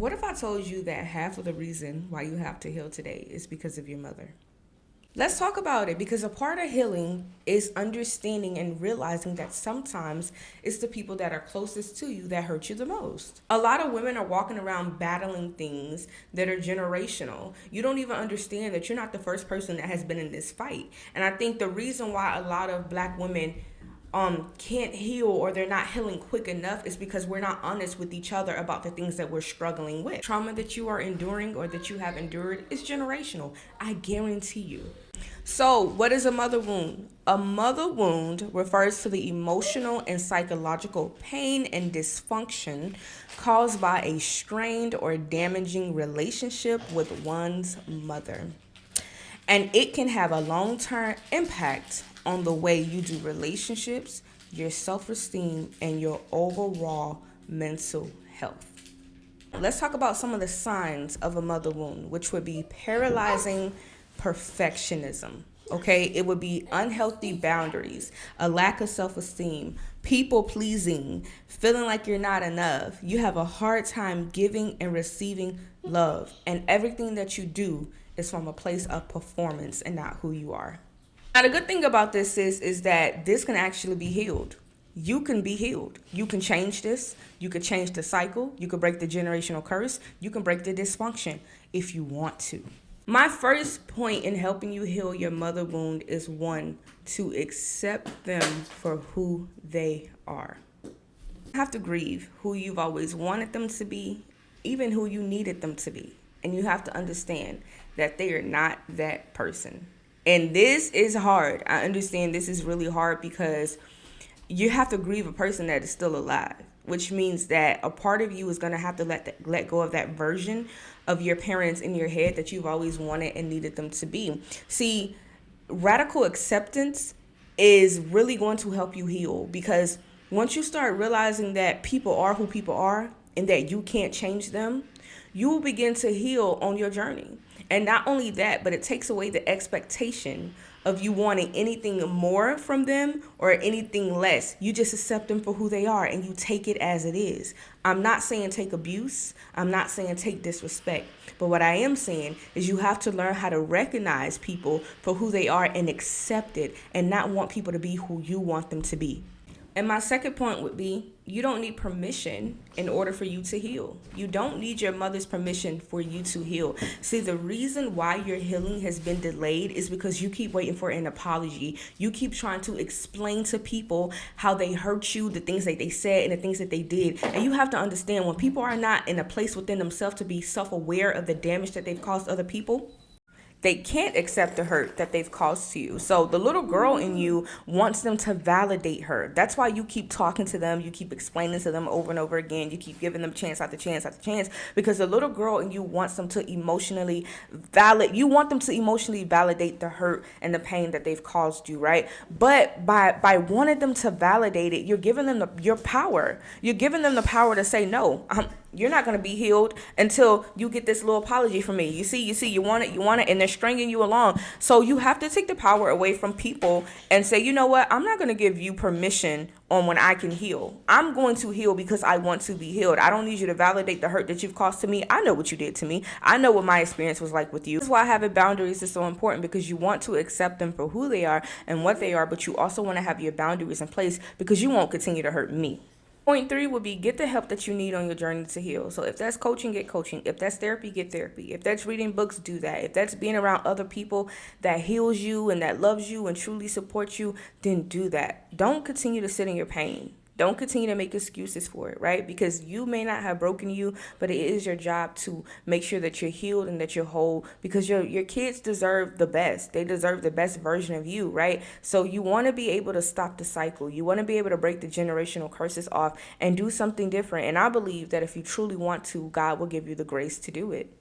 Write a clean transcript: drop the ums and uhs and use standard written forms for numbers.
What if I told you that half of the reason why you have to heal today is because of your mother? Let's talk about it, because a part of healing is understanding and realizing that sometimes it's the people that are closest to you that hurt you the most. A lot of women are walking around battling things that are generational. You don't even understand that you're not the first person that has been in this fight. And I think the reason why a lot of Black women can't heal, or they're not healing quick enough, is because we're not honest with each other about the things that we're struggling with. Trauma that you are enduring or that you have endured is generational. I guarantee you. So what is a mother wound? A mother wound refers to the emotional and psychological pain and dysfunction caused by a strained or damaging relationship with one's mother. And it can have a long-term impact on the way you do relationships, your self-esteem, and your overall mental health. Let's talk about some of the signs of a mother wound, which would be paralyzing perfectionism. Okay, it would be unhealthy boundaries, a lack of self-esteem, people pleasing, feeling like you're not enough. You have a hard time giving and receiving love, and everything that you do is from a place of performance and not who you are. Now, the good thing about this is that this can actually be healed. You can be healed. You can change this. You could change the cycle. You could break the generational curse. You can break the dysfunction if you want to. My first point in helping you heal your mother wound is, one, to accept them for who they are. You have to grieve who you've always wanted them to be, even who you needed them to be. And you have to understand that they are not that person. And this is hard. I understand this is really hard because you have to grieve a person that is still alive, which means that a part of you is going to have to let go of that version of your parents in your head that you've always wanted and needed them to be. See, radical acceptance is really going to help you heal, because once you start realizing that people are who people are and that you can't change them, you will begin to heal on your journey. And not only that, but it takes away the expectation of you wanting anything more from them or anything less. You just accept them for who they are and you take it as it is. I'm not saying take abuse. I'm not saying take disrespect. But what I am saying is you have to learn how to recognize people for who they are and accept it, and not want people to be who you want them to be. And my second point would be, you don't need permission in order for you to heal. You don't need your mother's permission for you to heal. See, the reason why your healing has been delayed is because you keep waiting for an apology. You keep trying to explain to people how they hurt you, the things that they said and the things that they did. And you have to understand, when people are not in a place within themselves to be self-aware of the damage that they've caused other people, they can't accept the hurt that they've caused to you. So the little girl in you wants them to validate her. That's why you keep talking to them. You keep explaining to them over and over again. You keep giving them chance after chance after chance, because the little girl in you wants them to emotionally validate. You want them to emotionally validate the hurt and the pain that they've caused you, right? But by wanting them to validate it, you're giving them your power. You're giving them the power to say, no, you're not going to be healed until you get this little apology from me. You see, you want it, and they're stringing you along. So you have to take the power away from people and say, you know what, I'm not going to give you permission on when I can heal. I'm going to heal because I want to be healed. I don't need you to validate the hurt that you've caused to me. I know what you did to me. I know what my experience was like with you. This is why having boundaries is so important, because you want to accept them for who they are and what they are, but you also want to have your boundaries in place because you won't continue to hurt me. Point 3 would be, get the help that you need on your journey to heal. So if that's coaching, get coaching. If that's therapy, get therapy. If that's reading books, do that. If that's being around other people that heals you and that loves you and truly supports you, then do that. Don't continue to sit in your pain. Don't continue to make excuses for it, right? Because you may not have broken you, but it is your job to make sure that you're healed and that you're whole, because your kids deserve the best. They deserve the best version of you, right? So you want to be able to stop the cycle. You want to be able to break the generational curses off and do something different. And I believe that if you truly want to, God will give you the grace to do it.